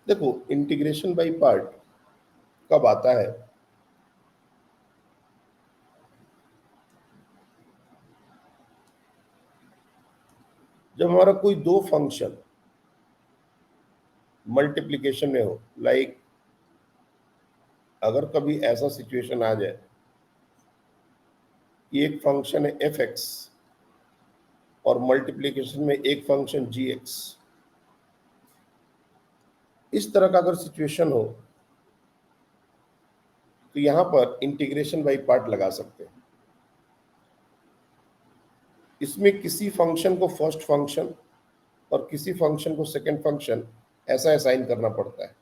देखो, integration by part कब आता है? जब हमारा कोई दो फंक्शन मल्टीप्लिकेशन में हो। लाइक अगर कभी ऐसा सिचुएशन आ जाए कि एक फंक्शन है एफ एक्स और मल्टीप्लिकेशन में एक फंक्शन जी एक्स, इस तरह का अगर सिचुएशन हो तो यहां पर इंटीग्रेशन बाय पार्ट लगा सकते हैं। इसमें किसी फंक्शन को फर्स्ट फंक्शन और किसी फंक्शन को सेकंड फंक्शन ऐसा असाइन करना पड़ता है।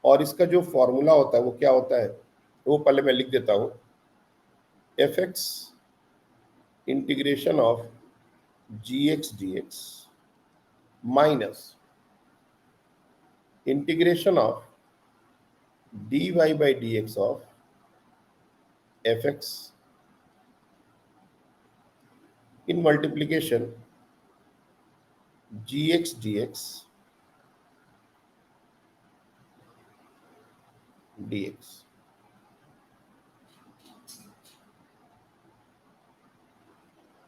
और इसका जो फॉर्मूला होता है वो क्या होता है, वो पहले मैं लिख देता हूं। F x integration of g x d x minus integration of dy by dx of fx in multiplication gx dx dx।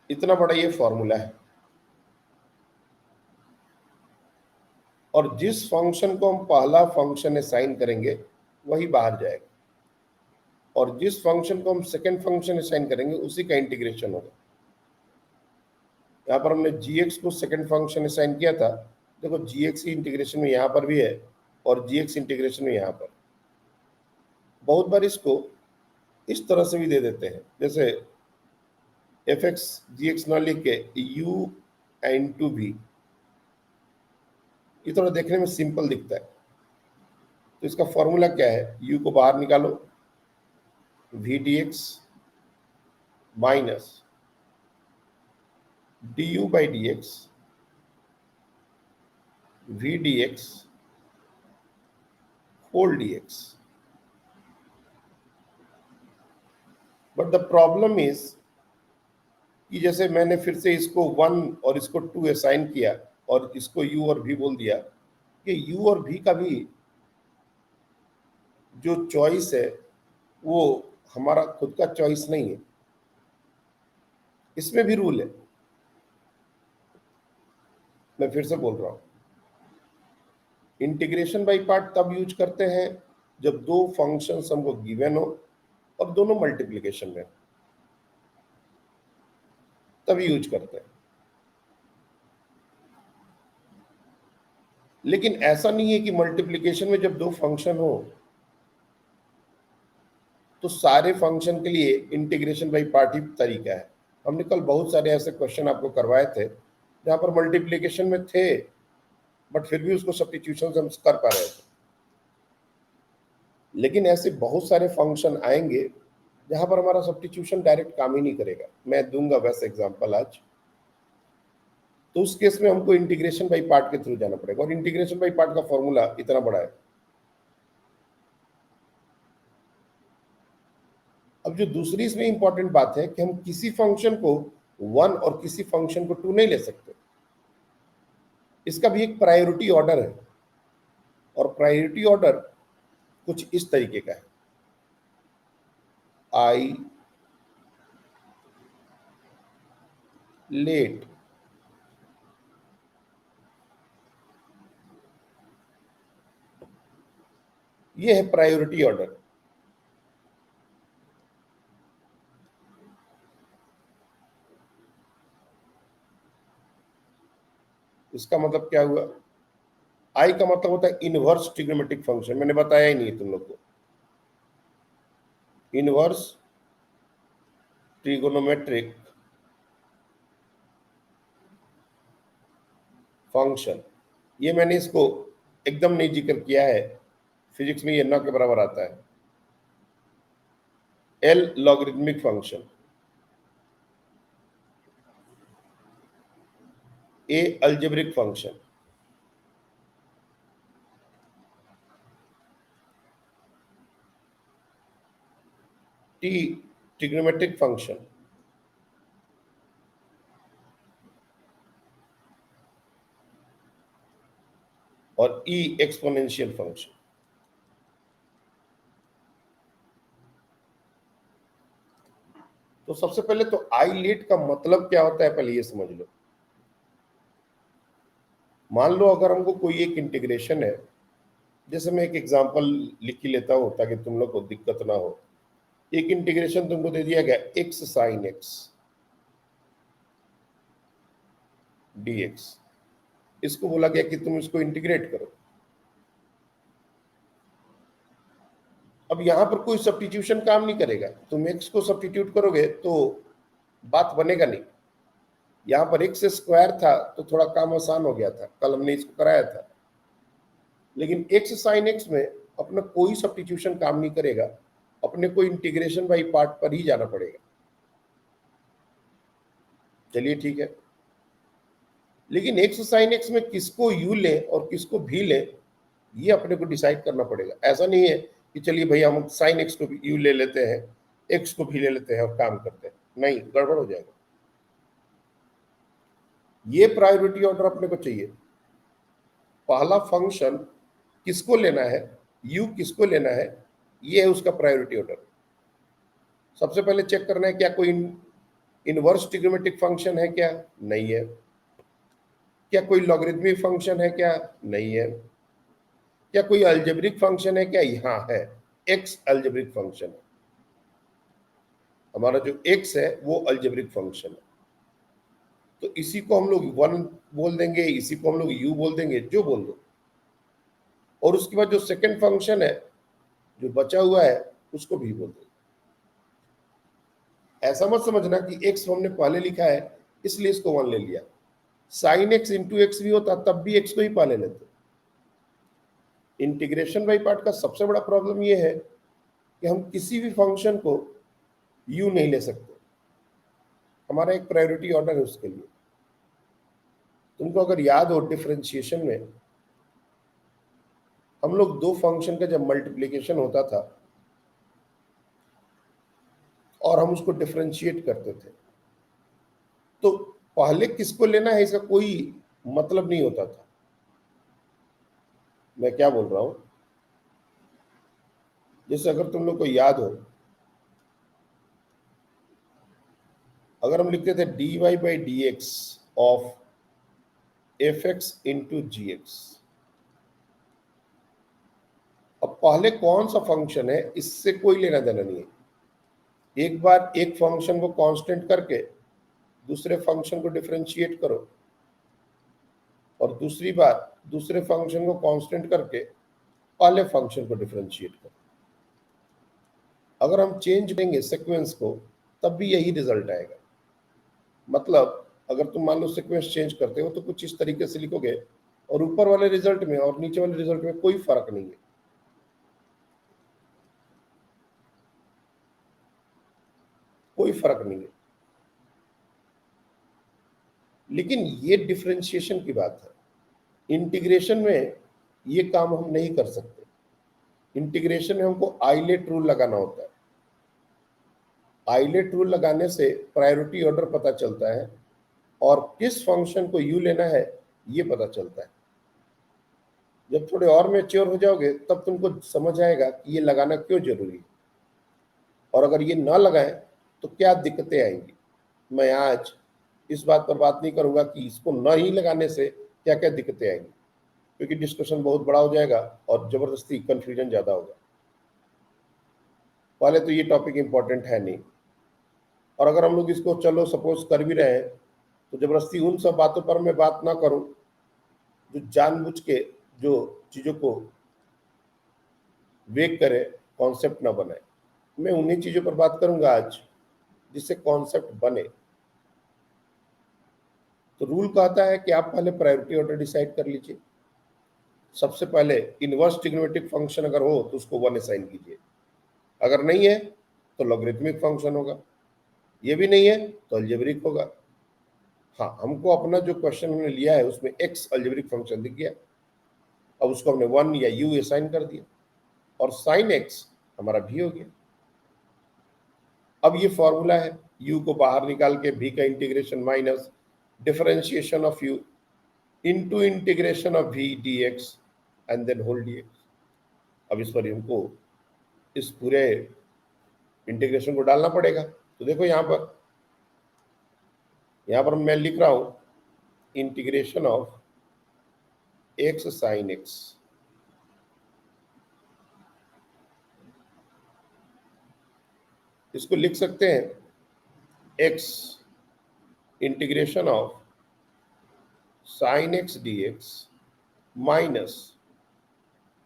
इतना बड़ा ये फॉर्मूला है। और जिस फंक्शन को हम पहला फंक्शन असाइन करेंगे वही बाहर जाएगा, और जिस फंक्शन को हम सेकंड फंक्शन असाइन करेंगे उसी का इंटीग्रेशन होगा। यहाँ पर हमने gx को सेकंड फंक्शन असाइन किया था। देखो, gx की इंटीग्रेशन में यहाँ पर भी है और gx इंटीग्रेशन में यहाँ पर। बहुत बार इसको इस तरह से भी दे देते हैं, जैसे एफ एक्स जी एक्स ना लिख के u एन टू v। ये थोड़ा देखने में सिंपल दिखता है। तो इसका फॉर्मूला क्या है, u को बाहर निकालो, v d x minus d u by d x v d x whole d x. But the problem is कि जैसे मैंने फिर से इसको 1 और इसको 2 असाइन किया और इसको u और v बोल दिया कि u और v का भी जो चॉइस है वो हमारा खुद का चॉइस नहीं है। इसमें भी रूल है। मैं फिर से बोल रहा हूं, इंटीग्रेशन बाय पार्ट तब यूज करते हैं जब दो फंक्शंस हमको गिवन हो और दोनों मल्टीप्लिकेशन में, तभी यूज करते हैं। लेकिन ऐसा नहीं है कि मल्टीप्लिकेशन में जब दो फंक्शन हो तो सारे फंक्शन के लिए इंटीग्रेशन बाय पार्ट ही तरीका है। हमने कल बहुत सारे ऐसे क्वेश्चन आपको करवाए थे जहां पर मल्टीप्लिकेशन में थे बट फिर भी उसको सब्स्टिट्यूशन हम कर पा रहे थे। लेकिन ऐसे बहुत सारे फंक्शन आएंगे जहां पर हमारा सब्स्टिट्यूशन डायरेक्ट काम ही नहीं करेगा। मैं दूंगा वैसे एग्जांपल आज। तो उस केस में हमको इंटीग्रेशन बाय पार्ट के थ्रू जाना पड़ेगा, और इंटीग्रेशन बाय पार्ट का फॉर्मूला इतना बड़ा है। अब जो दूसरी इसमें इंपॉर्टेंट बात है कि हम किसी फंक्शन को 1 और किसी फंक्शन को 2 नहीं ले सकते। इसका भी एक प्रायोरिटी ऑर्डर है, और प्रायोरिटी ऑर्डर कुछ इस तरीके का है। आई लेट ये है प्रायोरिटी ऑर्डर। इसका मतलब क्या हुआ, आई का मतलब होता है इनवर्स ट्रिग्नोमेट्रिक फंक्शन। मैंने बताया ही नहीं तुम लोग को। इनवर्स ट्रिगोनोमेट्रिक फंक्शन, ये मैंने इसको एकदम नहीं जिक्र किया है। फिजिक्स में ये न के बराबर आता है। L logarithmic function, A algebraic function, T trigonometric function, और और ई एक्सपोनेंशियल फंक्शन। तो सबसे पहले तो आईलेट का मतलब क्या होता है पहले ये समझ लो। मान लो अगर हमको कोई एक इंटीग्रेशन है, जैसे मैं एक एग्जांपल लिख ही लेता हूं ताकि तुम लोग को दिक्कत ना हो। एक इंटीग्रेशन तुमको दे दिया गया x sin x dx, इसको बोला गया कि तुम इसको इंटीग्रेट करो। अब यहां पर कोई सब्स्टिट्यूशन काम नहीं करेगा, तुम x को सब्स्टिट्यूट करोगे तो बात बनेगा नहीं। यहां पर x स्क्वायर था तो थोड़ा काम आसान हो गया था, कल हमने इसको कराया था। लेकिन x sin x में अपना कोई सब्स्टिट्यूशन काम नहीं करेगा, अपने को इंटीग्रेशन बाई पार्ट पर ही जाना पड़ेगा। चलिए ठीक है, लेकिन x sin x में किसको u ले और किसको भी ले ये अपने को डिसाइड करना पड़ेगा। ऐसा नहीं है कि चलिए भैया हम sin x को भी u ले लेते हैं, x को भी ले लेते हैं और काम करते हैं, नहीं, गड़बड़ हो जाएगा। ये प्रायोरिटी ऑर्डर अपने को चाहिए। पहला फंक्शन किसको लेना है, u किसको लेना है, ये है उसका प्रायोरिटी ऑर्डर। सबसे पहले चेक करना है क्या कोई इनवर्स ट्रिग्नोमेट्रिक फंक्शन है क्या, नहीं है। क्या कोई लॉगरिथमिक फंक्शन है क्या, नहीं है। क्या कोई अलजेब्रिक फंक्शन है क्या, यहां है, x अलजेब्रिक फंक्शन है। हमारा जो x है वो अलजेब्रिक फंक्शन है, तो इसी को हम लोग 1 बोल देंगे, इसी को हम लोग u बोल देंगे, जो बोल दो। और उसके बाद जो सेकंड फंक्शन है जो बचा हुआ है उसको भी बोल दो। ऐसा मत समझना कि x हमने पहले लिखा है इसलिए इसको 1 ले लिया। sin x इंटू एक्स भी होता तब भी x को ही पहले लेते। इंटीग्रेशन बाई पार्ट का सबसे बड़ा प्रॉब्लम यह है कि हम किसी भी फंक्शन को u नहीं ले सकते। हमारा एक प्रायोरिटी ऑर्डर है उसके लिए। तुमको अगर याद हो डिफरेंशिएशन में हम लोग दो फंक्शन का जब मल्टीप्लिकेशन होता था और हम उसको डिफरेंशिएट करते थे तो पहले किसको लेना है इसका कोई मतलब नहीं होता था। मैं क्या बोल रहा हूं, जैसे अगर तुम लोग को याद हो, अगर हम लिखते थे dy by d x of f x into g x. अब पहले कौन सा फंक्शन है इससे कोई लेना देना नहीं है। एक बार एक फंक्शन को कांस्टेंट करके दूसरे फंक्शन को डिफरेंशिएट करो और दूसरी बार दूसरे फंक्शन को कांस्टेंट करके पहले फंक्शन को डिफरेंशिएट करो। अगर हम चेंज करेंगे सीक्वेंस को तब भी यही रिजल्ट आएगा। मतलब अगर तुम मान लो सीक्वेंस चेंज करते हो तो कुछ इस तरीके से लिखोगे और ऊपर वाले रिजल्ट में और नीचे वाले रिजल्ट में कोई फर्क नहीं है। कोई फर्क नहीं है। लेकिन ये डिफरेंशिएशन की बात है। इंटीग्रेशन में ये काम हम नहीं कर सकते। इंटीग्रेशन में हमको आइलेट रूल लगाना होता है। आइलेट रूल लगाने से प्रायोरिटी ऑर्डर पता चलता है और किस फंक्शन को यू लेना है ये पता चलता है। जब थोड़े और मैच्योर हो जाओगे तब तुमको समझ आएगा कि ये लगाना क्यों जरूरी है और अगर ये ना लगाएं तो क्या दिक्कतें आएंगी। मैं आज इस बात पर बात नहीं करूंगा कि इसको न ही लगाने से क्या क्या दिक्कतें आएंगी, क्योंकि डिस्कशन बहुत बड़ा हो जाएगा और जबरदस्ती कंफ्यूजन ज्यादा होगा। पहले तो ये टॉपिक इंपॉर्टेंट है नहीं, और अगर हम लोग इसको चलो सपोज कर भी रहे हैं तो जबरदस्ती उन सब बातों पर मैं बात ना करूं जो जानबूझ के जो चीजों को वेग करे, कॉन्सेप्ट ना बनाए। मैं उन्हीं चीजों पर बात करूंगा आज जिससे कॉन्सेप्ट बने। तो रूल कहता है कि आप पहले प्रायोरिटी ऑर्डर डिसाइड कर लीजिए। सबसे पहले इनवर्स ट्रिग्नोमेट्रिक फंक्शन अगर हो तो उसको 1 असाइन कीजिए, अगर नहीं है तो लॉगरिथमिक फंक्शन होगा, ये भी नहीं है तो अलजेब्रिक होगा। हाँ, हमको अपना जो क्वेश्चन हमने लिया है उसमें एक्स अलजेब्रिक फंक्शन दिख गया, अब उसको हमने 1 या u असाइन कर दिया और साइन एक्स हमारा भी हो गया। अब ये फॉर्मूला है, u को बाहर निकाल के v का integration minus differentiation of u into integration of v dx and then whole dx। अब इस पर हमको इस पूरे इंटीग्रेशन को डालना पड़ेगा। तो देखो यहाँ पर मैं लिख रहा हूं integration of x sin x, इसको लिख सकते हैं x integration of sin x dx minus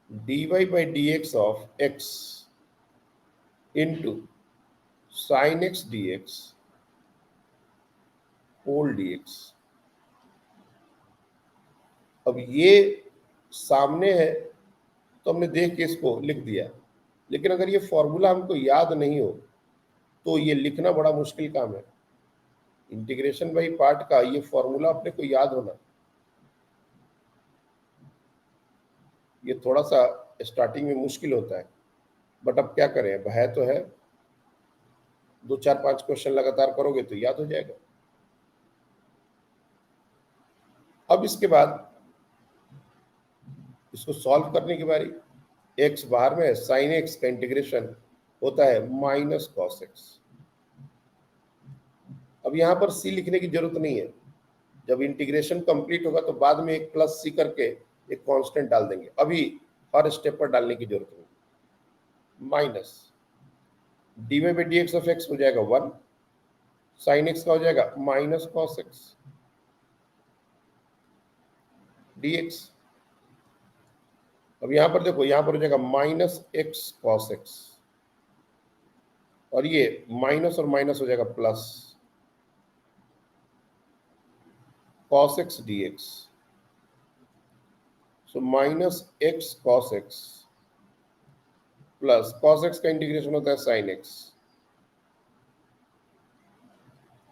dy by dx of x into sin x dx whole dx। अब ये सामने है तो हमने देख के इसको लिख दिया, लेकिन अगर ये फॉर्मूला हमको याद नहीं हो तो ये लिखना बड़ा मुश्किल काम है। इंटीग्रेशन बाई पार्ट का ये फॉर्मूला अपने को याद होना, ये थोड़ा सा स्टार्टिंग में मुश्किल होता है, बट अब क्या करें, अब है तो है, 2 4 5 क्वेश्चन लगातार करोगे तो याद हो जाएगा। अब इसके बाद इसको सॉल्व करने की बारी। एक्स बाहर में है, साइन एक्स का इंटीग्रेशन होता है माइनस कॉस एक्स। अब यहां पर सी लिखने की जरूरत नहीं है, जब इंटीग्रेशन कंप्लीट होगा तो बाद में एक प्लस सी करके एक कांस्टेंट डाल देंगे, अभी हर स्टेप पर डालने की जरूरत नहीं। Minus d y by d x of x हो जाएगा 1, साइन एक्स का हो जाएगा minus cos x d x. अब यहां पर देखो, यहां पर हो जाएगा माइनस एक्स कॉस एक्स, और ये माइनस और माइनस हो जाएगा plus cos x dx। So minus x cos x plus cos x का इंटीग्रेशन होता है sin x,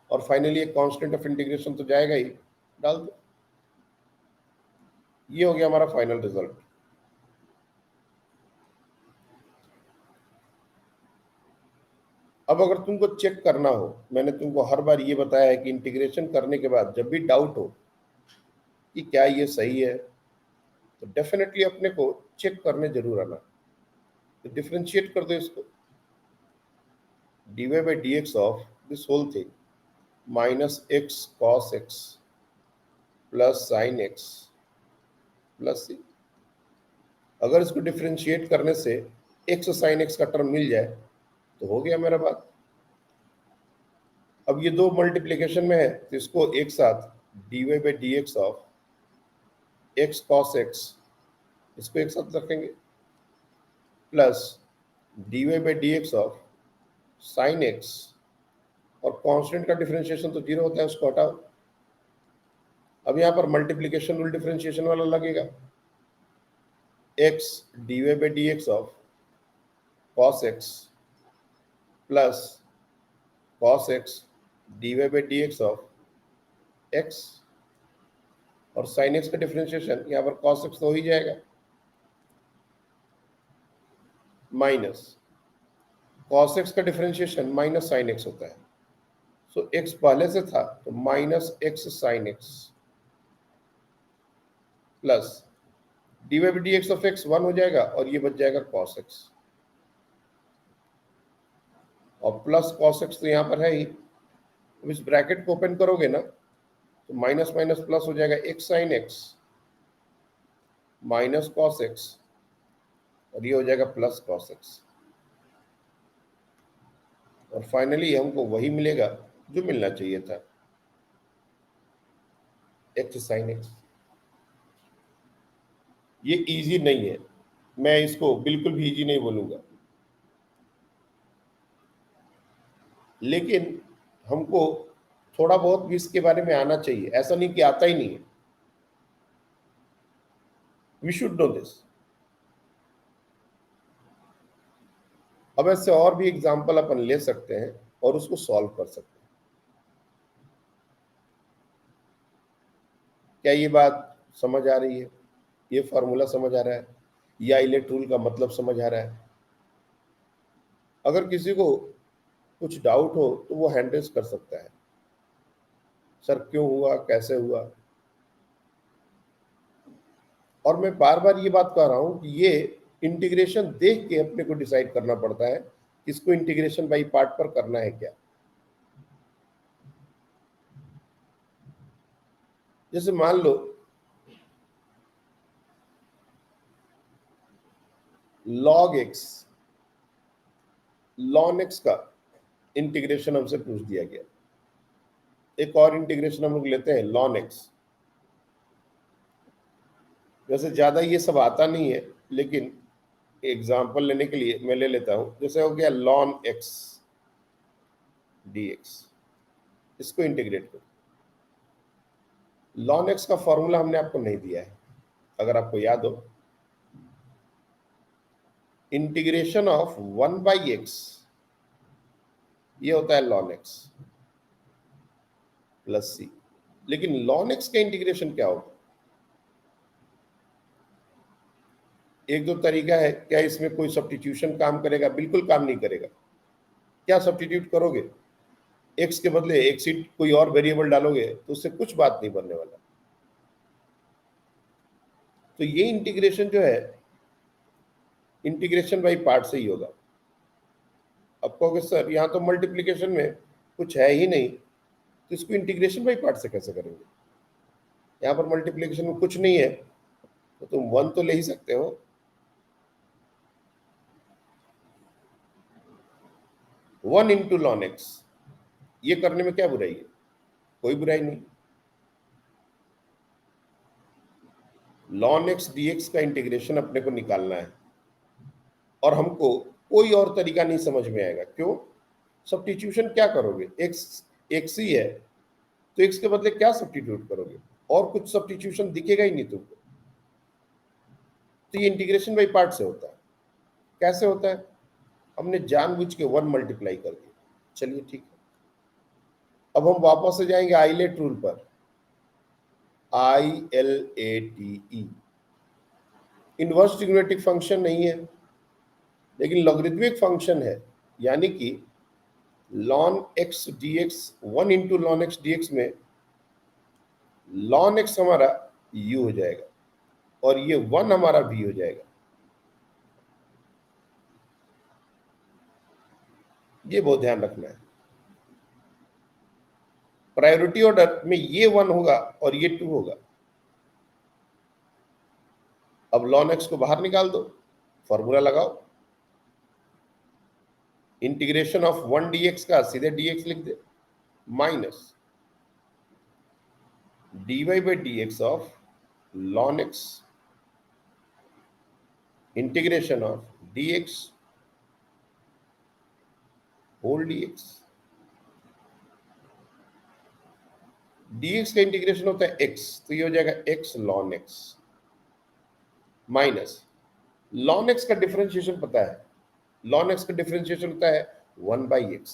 और फाइनली एक कांस्टेंट ऑफ इंटीग्रेशन तो जाएगा ही, डाल दो। ये हो गया हमारा फाइनल रिजल्ट। अब अगर तुमको चेक करना हो, मैंने तुमको हर बार ये बताया है कि इंटीग्रेशन करने के बाद जब भी डाउट हो कि क्या ये सही है, तो डेफिनेटली अपने को चेक करने जरूर आना। तो डिफरेंशिएट कर दो इसको, dy by dx of this whole thing minus x cos x plus sine x plus C. अगर इसको डिफरेंशिएट करने से एक्स साइन एक्स का टर्म मिल जाए तो हो गया मेरा बात। अब ये दो मल्टीप्लिकेशन में है तो इसको एक साथ dy by dx of x cos x, इसको एक साथ रखेंगे, plus dy by dx of sine x, और कांस्टेंट का डिफरेंशिएशन तो 0 होता है, उसको हटाओ। अब यहाँ पर मल्टीप्लिकेशन रूल डिफरेंशिएशन वाला लगेगा, x dy by dx of cos x plus cos x dy by dx of x, और sin x का डिफरेंशिएशन यहाँ पर cos x तो हो ही जाएगा, माइनस cos x का डिफरेंशिएशन माइनस sin x होता है। सो x पहले से था तो minus x sin x plus d y d x of x 1 हो जाएगा, और ये बच जाएगा cos x, और प्लस cos x तो यहाँ पर है ही। अब इस ब्रैकेट को ओपन करोगे ना तो माइनस माइनस प्लस हो जाएगा x sin x minus cos x, और ये हो जाएगा प्लस cos x, और फाइनली हमको वही मिलेगा जो मिलना चाहिए था, x sin x। ये इजी नहीं है, मैं इसको बिल्कुल भी इजी नहीं बोलूंगा, लेकिन हमको थोड़ा बहुत भी इसके बारे में आना चाहिए, ऐसा नहीं कि आता ही नहीं है। We should know this. अब ऐसे और भी एग्जाम्पल अपन ले सकते हैं और उसको सॉल्व कर सकते हैं। क्या ये बात समझ आ रही है? ये फॉर्मूला समझ आ रहा है, या इलेक्ट रूल का मतलब समझ आ रहा है? अगर किसी को कुछ डाउट हो तो वो हैंड रेज कर सकता है, सर क्यों हुआ, कैसे हुआ। और मैं बार बार ये बात कह रहा हूं कि ये इंटीग्रेशन देख के अपने को डिसाइड करना पड़ता है कि इसको इंटीग्रेशन बाई पार्ट पर करना है क्या। जैसे मान लो log x ln x का इंटीग्रेशन हमसे पूछ दिया गया। एक और इंटीग्रेशन हम लोग लेते हैं ln x। वैसे ज्यादा ये सब आता नहीं है, लेकिन एग्जाम्पल लेने के लिए मैं ले लेता हूं। जैसे हो गया ln x dx, इसको इंटीग्रेट करो। ln x का फॉर्मूला हमने आपको नहीं दिया है, अगर आपको याद हो, इंटीग्रेशन ऑफ 1/x ये होता है ln x प्लस c। लेकिन ln x का इंटीग्रेशन क्या होगा? एक दो तरीका है। क्या इसमें कोई सब्स्टिट्यूशन काम करेगा? बिल्कुल काम नहीं करेगा। क्या सब्स्टिट्यूट करोगे? x के बदले एक सीट कोई और वेरिएबल डालोगे तो उससे कुछ बात नहीं बनने वाला। तो ये इंटीग्रेशन जो है इंटीग्रेशन बाई पार्ट से ही होगा। अब कहोगे सर यहाँ तो मल्टीप्लिकेशन में कुछ है ही नहीं, तो इसको इंटीग्रेशन बाई पार्ट से कैसे करेंगे? यहाँ पर मल्टीप्लिकेशन में कुछ नहीं है तो तुम 1 तो ले ही सकते हो। वन इंटू ln x, ये करने में क्या बुराई है? कोई बुराई नहीं। ln x dx का इंटीग्रेशन अपने को निकालना है और हमको कोई और तरीका नहीं समझ में आएगा। क्यों? सब्स्टिट्यूशन क्या करोगे? x ही है तो x के बदले क्या सब्स्टिट्यूट करोगे? और कुछ सब्स्टिट्यूशन दिखेगा ही नहीं तुमको। तो ये इंटीग्रेशन बाई पार्ट से होता है। कैसे होता है? हमने जानबूझ के 1 मल्टीप्लाई कर दिया। चलिए ठीक है, अब हम वापस से जाएंगे आइलेट रूल पर। ILATE इनवर्स ट्रिग्नोमेट्रिक फंक्शन नहीं है, लेकिन लॉगरिथमिक फंक्शन है। यानी कि ln x dx 1 into ln x dx में ln x हमारा u हो जाएगा और ये 1 हमारा v हो जाएगा। ये बहुत ध्यान रखना है। प्रायोरिटी ऑर्डर में ये 1 होगा और ये 2 होगा। अब ln x को बाहर निकाल दो, फॉर्मूला लगाओ। इंटीग्रेशन ऑफ 1 dx का सीधे dx लिख दे, minus dy by dx of ln x integration of dx whole dx। dx का इंटीग्रेशन होता है x, तो ये हो जाएगा x ln x minus ln x का डिफरेंशिएशन पता है। ln x का डिफरेंशिएशन होता है 1/x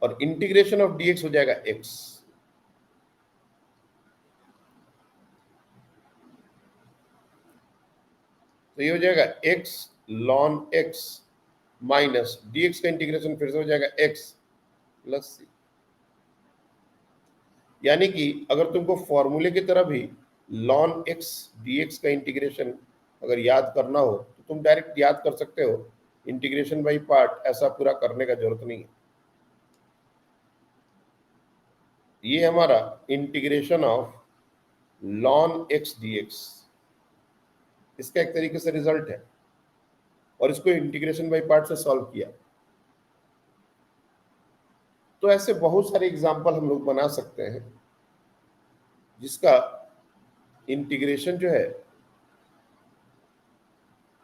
और इंटीग्रेशन ऑफ dx हो जाएगा x। तो ये हो जाएगा x ln x minus dx का इंटीग्रेशन फिर से हो जाएगा x प्लस c। यानी कि अगर तुमको फॉर्मूले की तरह भी ln x dx का इंटीग्रेशन अगर याद करना हो तो तुम डायरेक्ट याद कर सकते हो। इंटीग्रेशन बाई पार्ट ऐसा पूरा करने का जरूरत नहीं है। ये हमारा integration of ln x dx इसका एक तरीके से रिजल्ट है और इसको इंटीग्रेशन बाई पार्ट से सॉल्व किया। तो ऐसे बहुत सारे एग्जाम्पल हम लोग बना सकते हैं जिसका इंटीग्रेशन जो है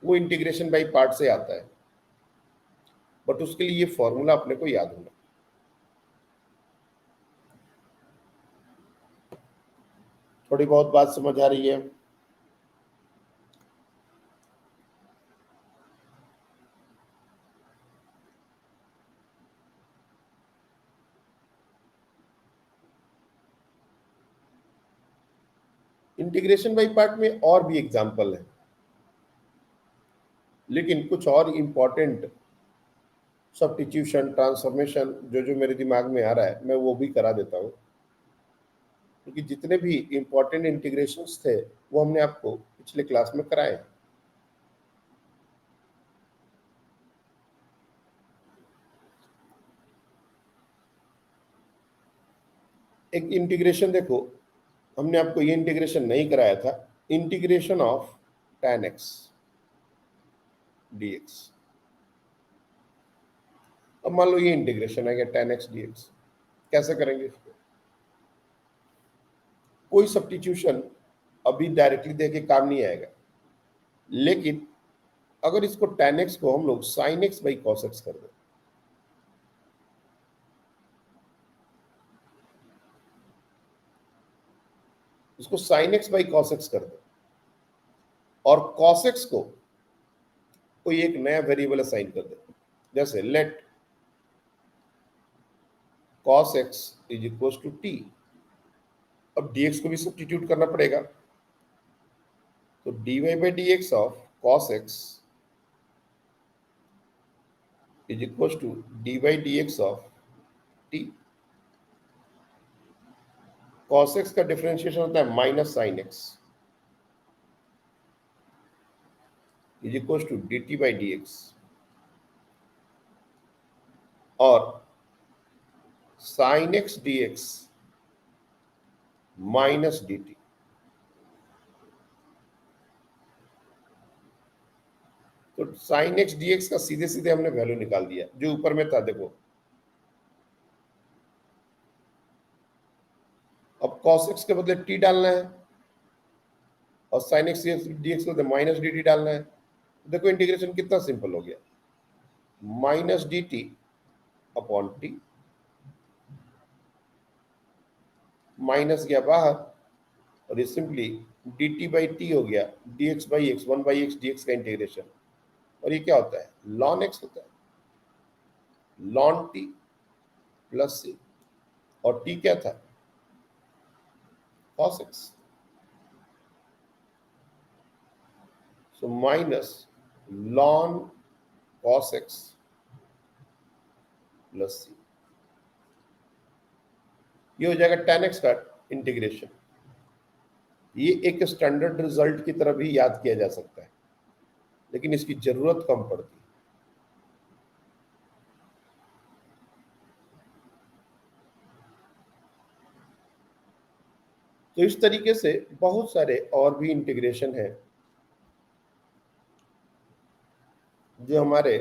वो इंटीग्रेशन बाई पार्ट से आता है, बट उसके लिए ये फॉर्मूला अपने को याद होना। थोड़ी बहुत बात समझ आ रही है? इंटीग्रेशन बाई पार्ट में और भी एग्जाम्पल है, लेकिन कुछ और इंपॉर्टेंट सब्स्टिट्यूशन ट्रांसफॉर्मेशन जो जो मेरे दिमाग में आ रहा है मैं वो भी करा देता हूँ। क्योंकि जितने भी इंपॉर्टेंट इंटीग्रेशंस थे वो हमने आपको पिछले क्लास में कराए हैं। एक इंटीग्रेशन देखो, हमने आपको ये इंटीग्रेशन नहीं कराया था, integration of tan x dx। अब मान लो ये इंटीग्रेशन है tan x dx, कैसे करेंगे इसको? कोई सब्स्टिट्यूशन अभी डायरेक्टली देके काम नहीं आएगा, लेकिन अगर इसको tan x को हम लोग sin x by cos x कर दें, इसको sin x by cos x कर दें और cos x को कोई एक नया वेरिएबल असाइन कर दें, जैसे let cos x is equal to t। अब dx को भी सब्स्टिट्यूट करना पड़ेगा, तो dy by d x of cos x is equal to d by d x of t। cos x का डिफरेंशिएशन होता है minus sine x is equal to d t by d x, और sine x d x minus d t. तो sine x dx का सीधे सीधे हमने value निकाल दिया जो ऊपर में था। देखो अब cos x के बदले t डालना है और sin x dx के बदले माइनस डी टी डालना है। देखो इंटीग्रेशन कितना सिंपल हो गया, minus d T upon T, minus गया बाहर और ये simply D t by T हो गया, D x by x, one by x d x का इंटीग्रेशन। और ये क्या होता है, लॉन एक्स होता है, लॉन टी प्लस सी, और टी क्या था, cos x। So minus ln cos x plus C, ये हो जाएगा tan x का इंटीग्रेशन। ये एक स्टैंडर्ड रिजल्ट की तरह भी याद किया जा सकता है, लेकिन इसकी जरूरत कम पड़ती है। तो इस तरीके से बहुत सारे और भी इंटीग्रेशन है जो हमारे,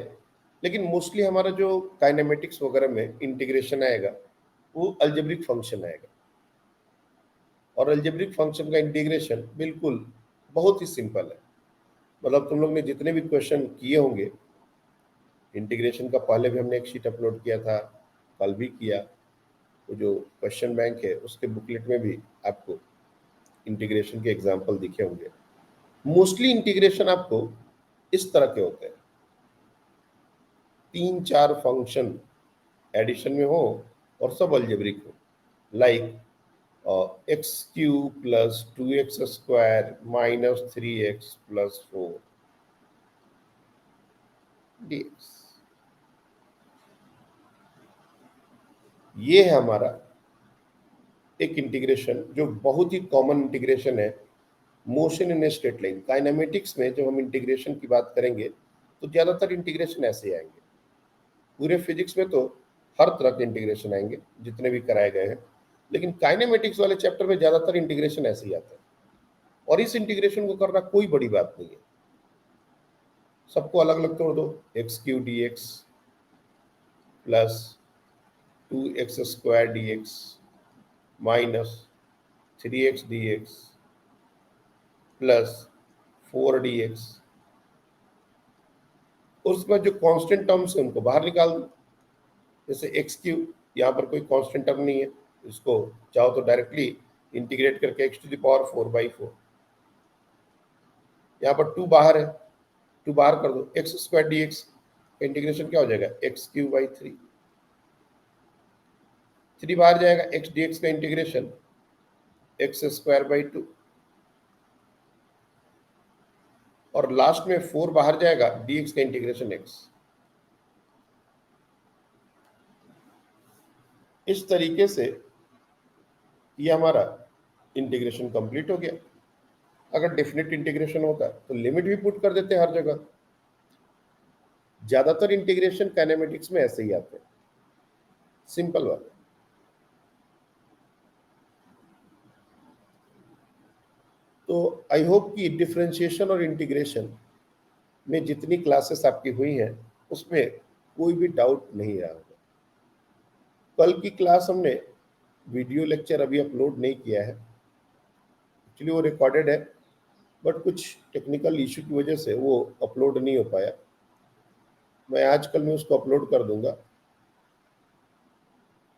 लेकिन मोस्टली हमारा जो काइनेमेटिक्स वगैरह में इंटीग्रेशन आएगा वो अलजेब्रिक फंक्शन आएगा, और अलजेब्रिक फंक्शन का इंटीग्रेशन बिल्कुल बहुत ही सिंपल है। मतलब तुम लोग ने जितने भी क्वेश्चन किए होंगे इंटीग्रेशन का, पहले भी हमने एक शीट अपलोड किया था, कल भी किया, तो जो क्वेश्चन बैंक है उसके बुकलेट में भी आपको इंटीग्रेशन के एग्जाम्पल दिखे होंगे। मोस्टली इंटीग्रेशन आपको इस तरह के होते हैं, 3-4 फंक्शन एडिशन में हो और सब अलजेब्रिक हो, like x cube plus 2x square minus 3x plus 4 dx। ये है हमारा एक इंटीग्रेशन जो बहुत ही कॉमन इंटीग्रेशन है, motion in straight line. Kinematics में जब हम इंटीग्रेशन की बात करेंगे तो ज्यादातर इंटीग्रेशन ऐसे आएंगे, पूरे फिजिक्स में तो हर तरह के इंटीग्रेशन आएंगे जितने भी कराए गए हैं, लेकिन काइनेमेटिक्स वाले चैप्टर में ज्यादातर इंटीग्रेशन ऐसे ही आता है। और इस इंटीग्रेशन को करना कोई बड़ी बात नहीं है, सबको अलग अलग तोड़ दो, x Q D x plus 2x square D x minus 3x D x plus 4 dx। उसके बाद जो कांस्टेंट टर्म्स है उनको बाहर निकाल दो, जैसे एक्स क्यूब, यहाँ पर कोई कांस्टेंट टर्म नहीं है, इसको चाहो तो डायरेक्टली इंटीग्रेट करके एक्स टू द पावर 4/4, यहाँ पर 2 बाहर है, 2 बाहर कर दो, एक्स स्क्वायर डी एक्स का इंटीग्रेशन क्या हो जाएगा, एक्स क्यूब बाई 3, 3 बाहर जाएगा, एक्स डी एक्स का इंटीग्रेशन एक्स स्क्वायर बाई 2, और लास्ट में 4 बाहर जाएगा, dx का इंटीग्रेशन x। इस तरीके से ये हमारा इंटीग्रेशन कंप्लीट हो गया। अगर डेफिनेट इंटीग्रेशन होता तो लिमिट भी पुट कर देते हर जगह। ज्यादातर इंटीग्रेशन काइनेमेटिक्स में ऐसे ही आते हैं, सिंपल वाले। तो आई होप कि डिफरेंशिएशन और इंटीग्रेशन में जितनी क्लासेस आपकी हुई हैं उसमें कोई भी डाउट नहीं रहा होगा। कल की क्लास हमने वीडियो लेक्चर अभी अपलोड नहीं किया है, एक्चुअली वो रिकॉर्डेड है, बट कुछ टेक्निकल इशू की वजह से वो अपलोड नहीं हो पाया। मैं आजकल में उसको अपलोड कर दूंगा।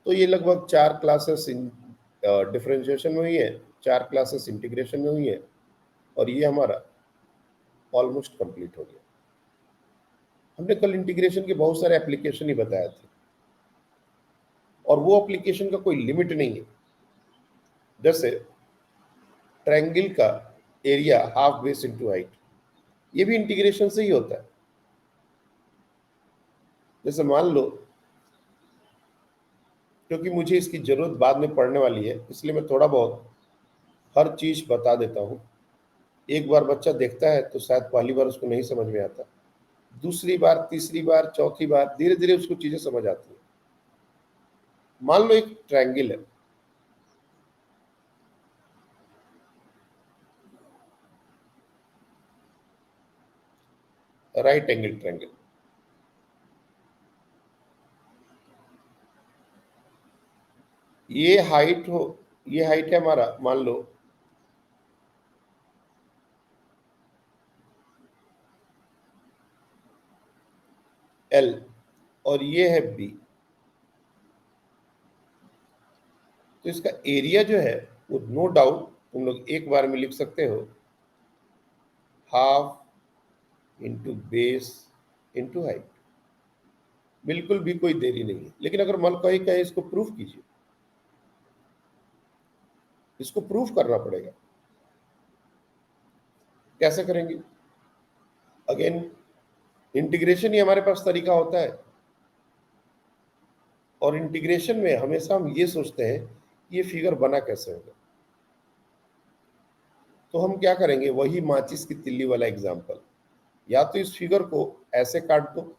तो ये लगभग 4 क्लासेस डिफरेंशिएशन में हुई है, 4 क्लासेस इंटीग्रेशन में हुई है, और ये हमारा ऑलमोस्ट कंप्लीट हो गया। हमने कल इंटीग्रेशन के बहुत सारे एप्लीकेशन ही बताए थे, और वो एप्लीकेशन का कोई लिमिट नहीं है। जैसे ट्रायंगल का area half base into height, ये भी इंटीग्रेशन से ही होता है। जैसे मान लो, क्योंकि मुझे इसकी जरूरत बाद में पड़ने वाली है, इसलिए मैं थोड़ा बहुत हर चीज बता देता हूँ। एक बार बच्चा देखता है तो शायद पहली बार उसको नहीं समझ में आता, दूसरी बार, तीसरी बार, चौथी बार धीरे धीरे उसको चीजें समझ आती है। मान लो एक ट्रायंगल है, राइट एंगल ट्रायंगल। ये हाइट है हमारा, मान लो L, और ये है B। तो इसका एरिया जो है वो नो डाउट तुम लोग एक बार में लिख सकते हो, half into base into height. बिल्कुल भी कोई देरी नहीं है। लेकिन अगर मन कहे कहे इसको प्रूफ कीजिए, इसको प्रूफ करना पड़ेगा। कैसे करेंगे? अगेन, इंटीग्रेशन ही हमारे पास तरीका होता है, और इंटीग्रेशन में हमेशा हम ये सोचते हैं कि ये फिगर बना कैसे होगा। तो हम क्या करेंगे, वही माचिस की तिल्ली वाला एग्जांपल। या तो इस फिगर को ऐसे काट दो,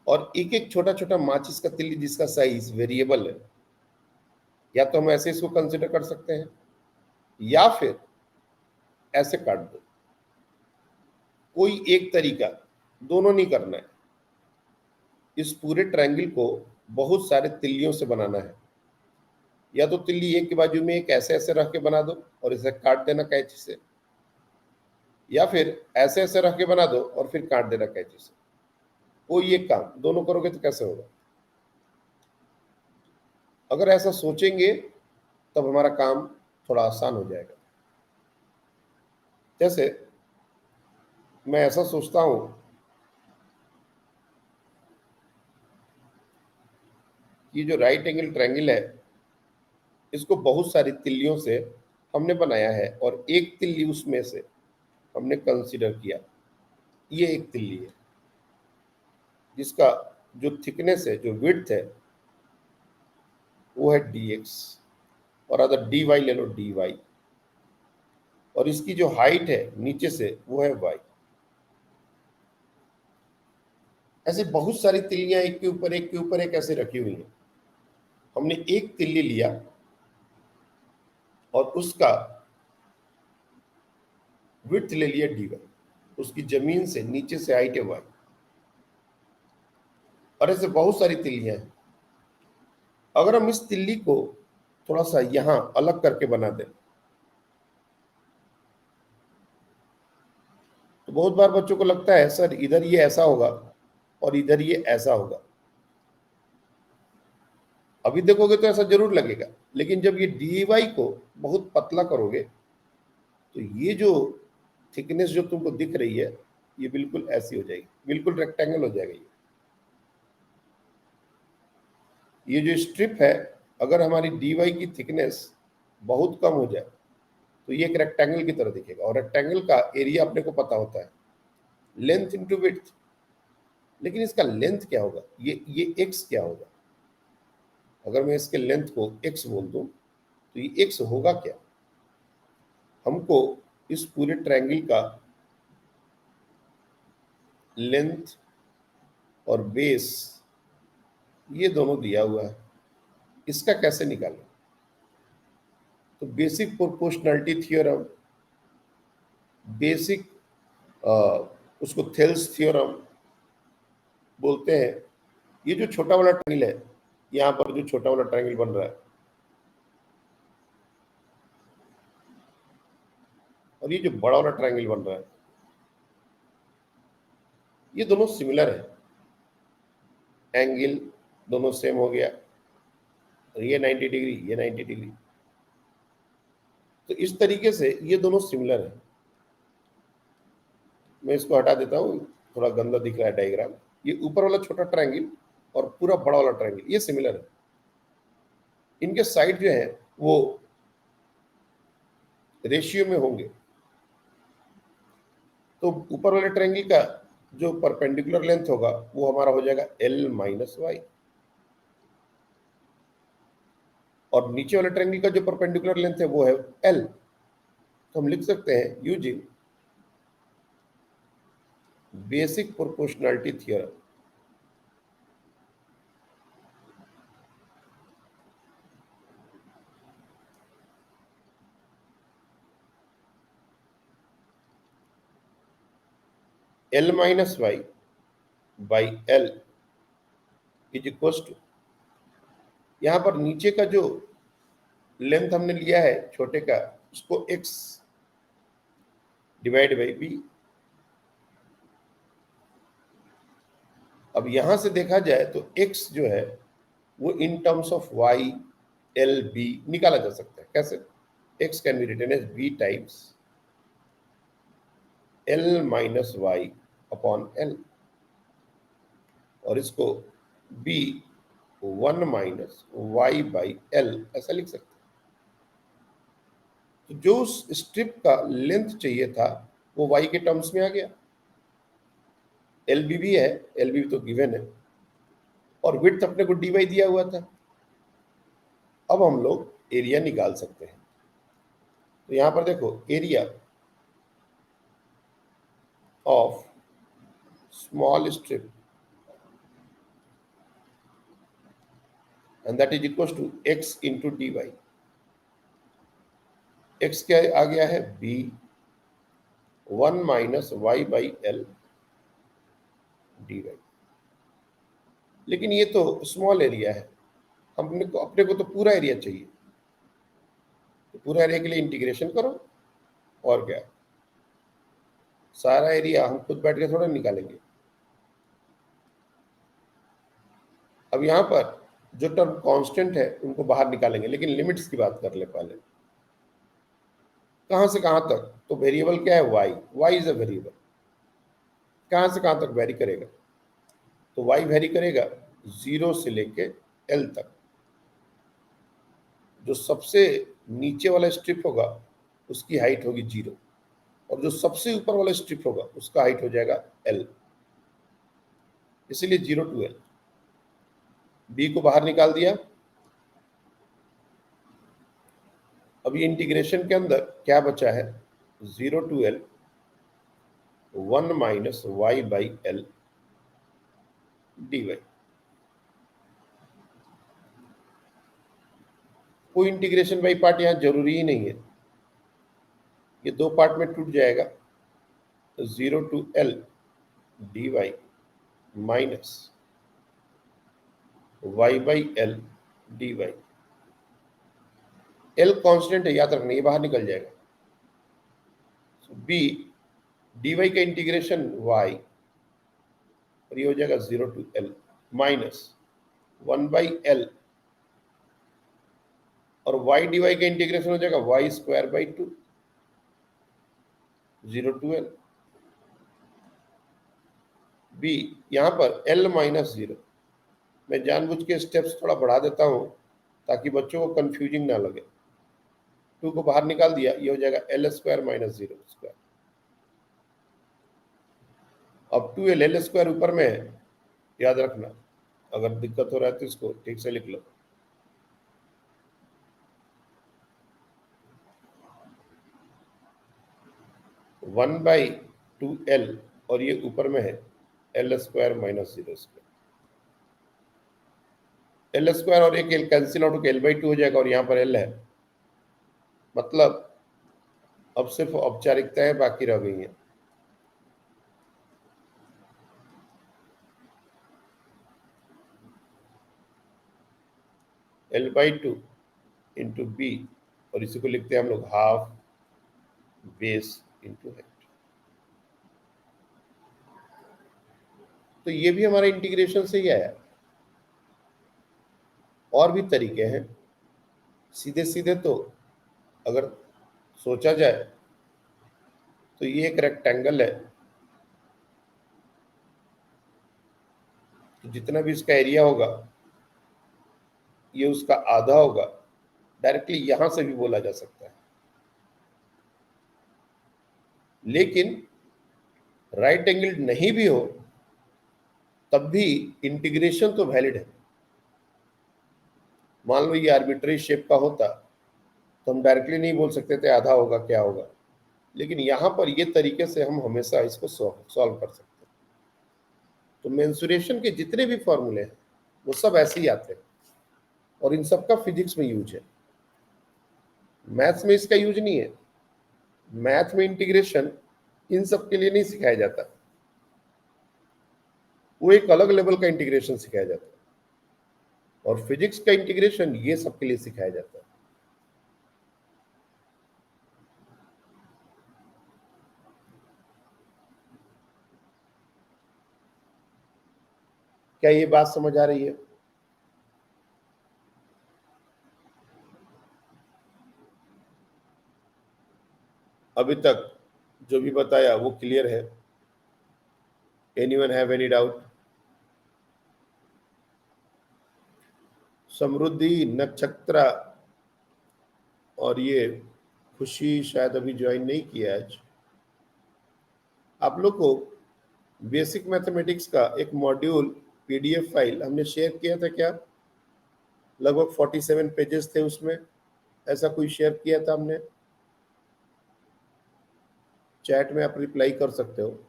और एक एक छोटा छोटा माचिस का तिल्ली जिसका साइज वेरिएबल है, या तो हम ऐसे इसको कंसिडर कर सकते हैं, या फिर ऐसे काट दो। कोई एक तरीका, दोनों नहीं करना है। इस पूरे ट्रायंगल को बहुत सारे तिल्लियों से बनाना है। या तो तिल्ली एक के बाजू में एक ऐसे ऐसे रख के बना दो और इसे काट देना कैंची से, या फिर ऐसे ऐसे रख के बना दो और फिर काट देना कैंची से। कोई एक काम दोनों करोगे तो कैसे होगा? अगर ऐसा सोचेंगे तब हमारा काम थोड़ा आसान हो जाएगा। जैसे मैं ऐसा सोचता हूं, ये जो राइट एंगल ट्रायंगल है, इसको बहुत सारी तिल्लियों से हमने बनाया है, और एक तिल्ली उसमें से हमने कंसीडर किया। ये एक तिल्ली है जिसका जो थिकनेस है, जो विड्थ है, वो है dx, और अगर dy ले लो dy, और इसकी जो हाइट है नीचे से वो है y। ऐसे बहुत सारी तिल्लियां एक के ऊपर एक के ऊपर एक ऐसे रखी हुई हैं। हमने एक तिल्ली लिया और उसका विड्थ ले लिया dy, उसकी जमीन से नीचे से हाइट है y, और ऐसे बहुत सारी तिल्लियां हैं। अगर हम इस तिल्ली को थोड़ा सा यहां अलग करके बना दें, तो बहुत बार बच्चों को लगता है सर इधर ये ऐसा होगा और इधर ये ऐसा होगा। अभी देखोगे तो ऐसा जरूर लगेगा, लेकिन जब ये dy को बहुत पतला करोगे तो ये जो थिकनेस जो तुमको दिख रही है, ये बिल्कुल ऐसी हो जाएगी, बिल्कुल रेक्टेंगल हो जाएगा। ये जो स्ट्रिप है, अगर हमारी dy की थिकनेस बहुत कम हो जाए तो ये एक रेक्टेंगल की तरह दिखेगा, और रेक्टेंगल का एरिया अपने को पता होता है, लेंथ इंटू विड्थ। लेकिन इसका लेंथ क्या होगा, ये x क्या होगा? अगर मैं इसके लेंथ को x बोल दूं तो ये x होगा क्या? हमको इस पूरे ट्रायंगल का लेंथ और बेस ये दोनों दिया हुआ है, इसका कैसे निकालें? तो बेसिक प्रोपोर्शनैलिटी थ्योरम, बेसिक उसको थेल्स थ्योरम बोलते हैं। ये जो छोटा वाला ट्रायंगल है, यहाँ पर जो छोटा वाला ट्रायंगल बन रहा है और ये जो बड़ा वाला ट्रायंगल बन रहा है, ये दोनों सिमिलर है। एंगल दोनों सेम हो गया, ये 90 डिग्री, ये 90 डिग्री। तो इस तरीके से ये दोनों सिमिलर है। मैं इसको हटा देता हूँ, थोड़ा गंदा दिख रहा है डायग्राम। ये ऊपर वाला छोटा ट्रायंगल और पूरा बड़ा वाला ट्रायंगल ये सिमिलर है। इनके साइड जो है वो रेशियो में होंगे। तो ऊपर वाले ट्रायंगल का जो परपेंडिकुलर लेंथ होगा वो हमारा हो जाएगा L माइनस वाई, और नीचे वाले ट्रायंगल का जो परपेंडिकुलर लेंथ है वो है L। तो हम लिख सकते हैं using basic proportionality theorem, L minus y by L is equal to, यहाँ पर नीचे का जो लेंथ हमने लिया है छोटे का, उसको x डिवाइड बाई b। अब यहां से देखा जाए तो x जो है वो in terms of y L b निकाला जा सकता है। कैसे? x can be written as b times L minus y upon L, और इसको b 1 minus y by L ऐसा लिख सकते हैं। तो जो उस स्ट्रिप का लेंथ चाहिए था वो y के टर्म्स में आ गया। एल बी भी है, एल बी तो गिवन है, और विड्थ अपने को dy दिया हुआ था। अब हम लोग एरिया निकाल सकते हैं। तो यहां पर देखो, area of small strip and that is equal to x into dy। x क्या आ गया है? b 1 minus y by L dy। लेकिन ये तो स्मॉल एरिया है, अपने को तो पूरा एरिया चाहिए। तो पूरा एरिया के लिए इंटीग्रेशन करो, और क्या, सारा एरिया हम खुद बैठ के थोड़ा निकालेंगे। अब यहाँ पर जो टर्म कांस्टेंट है उनको बाहर निकालेंगे, लेकिन लिमिट्स की बात कर ले पहले। कहां से कहां तक? तो वेरिएबल क्या है? y is a variable. कहां से कहां तक वेरी करेगा? तो y वेरी करेगा 0 से लेके L तक। जो सबसे नीचे वाला स्ट्रिप होगा उसकी हाइट होगी 0, और जो सबसे ऊपर वाला स्ट्रिप होगा उसका हाइट हो जाएगा L, इसीलिए 0 टू L। b को बाहर निकाल दिया। अब ये इंटीग्रेशन के अंदर क्या बचा है? 0 to L 1 minus y by L dy। कोई इंटीग्रेशन बाई पार्ट यहाँ जरूरी ही नहीं है, ये दो पार्ट में टूट जाएगा। तो 0 to L dy minus y by L dy। L constant है, याद रखना, ये बाहर निकल जाएगा। b dy का इंटीग्रेशन y, और ये हो जाएगा 0 to L minus 1 by L, और y dy का इंटीग्रेशन हो जाएगा y square by 2, 0 to L। b यहाँ पर L माइनस 0। मैं जानबूझ के स्टेप्स थोड़ा बढ़ा देता हूँ ताकि बच्चों को कंफ्यूजिंग ना लगे। 2 को बाहर निकाल दिया, ये हो जाएगा L स्क्वायर माइनस 0 स्क्वायर। अब 2L L स्क्वायर ऊपर में है, याद रखना, अगर दिक्कत हो रहा है तो इसको ठीक से लिख लो। 1/2L और ये ऊपर में है L² माइनस 0²। L² और एक L कैंसिल आउट होकर L/2 हो जाएगा और यहाँ पर L है, मतलब अब सिर्फ औपचारिकताएं बाकी रह गई हैं। L/2 इंटू बी और इसी को लिखते हैं हम लोग हाफ बेस इंटू हाइट। तो ये भी हमारे इंटीग्रेशन से ही आया। और भी तरीके हैं, सीधे सीधे तो अगर सोचा जाए तो ये एक रेक्टेंगल है, तो जितना भी इसका एरिया होगा ये उसका आधा होगा। डायरेक्टली यहां से भी बोला जा सकता है, लेकिन राइट एंगल नहीं भी हो तब भी इंटीग्रेशन तो वैलिड है। मान लो ये आर्बिट्री शेप का होता तो हम डायरेक्टली नहीं बोल सकते थे आधा होगा क्या होगा, लेकिन यहां पर ये तरीके से हम हमेशा इसको सॉल्व कर सकते हैं। तो मेंसुरेशन के जितने भी फॉर्मूले हैं वो सब ऐसे ही आते हैं और इन सब का फिजिक्स में यूज है। मैथ्स में इसका यूज नहीं है। मैथ में इंटीग्रेशन इन सब के लिए नहीं सिखाया जाता, वो एक अलग लेवल का इंटीग्रेशन सिखाया जाता है, और फिजिक्स का इंटीग्रेशन ये सब के लिए सिखाया जाता है। क्या ये बात समझ आ रही है? अभी तक जो भी बताया वो क्लियर है? Anyone have any doubt? Samriddhi, Nakshatra और ये खुशी शायद अभी ज्वाइन नहीं किया आज। आप लोग को बेसिक मैथमेटिक्स का एक मॉड्यूल पीडीएफ फाइल हमने शेयर किया था क्या? लगभग 47 पेजेस थे उसमें, ऐसा कोई शेयर किया था हमने? चैट में आप रिप्लाई कर सकते हो,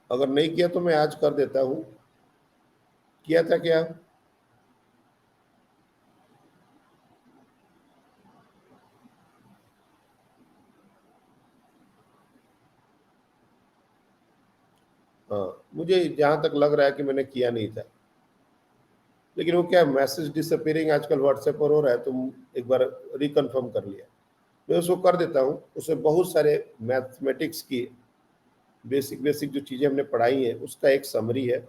अगर नहीं किया तो मैं आज कर देता हूं। किया था क्या? हाँ, मुझे जहां तक लग रहा है कि मैंने किया नहीं था, लेकिन वो क्या मैसेज डिसअपीयरिंग आजकल व्हाट्सएप पर हो रहा है, तो एक बार रिकन्फर्म कर लिया। मैं उसको कर देता हूँ। उसमें बहुत सारे मैथमेटिक्स की बेसिक बेसिक जो चीज़ें हमने पढ़ाई हैं उसका एक समरी है,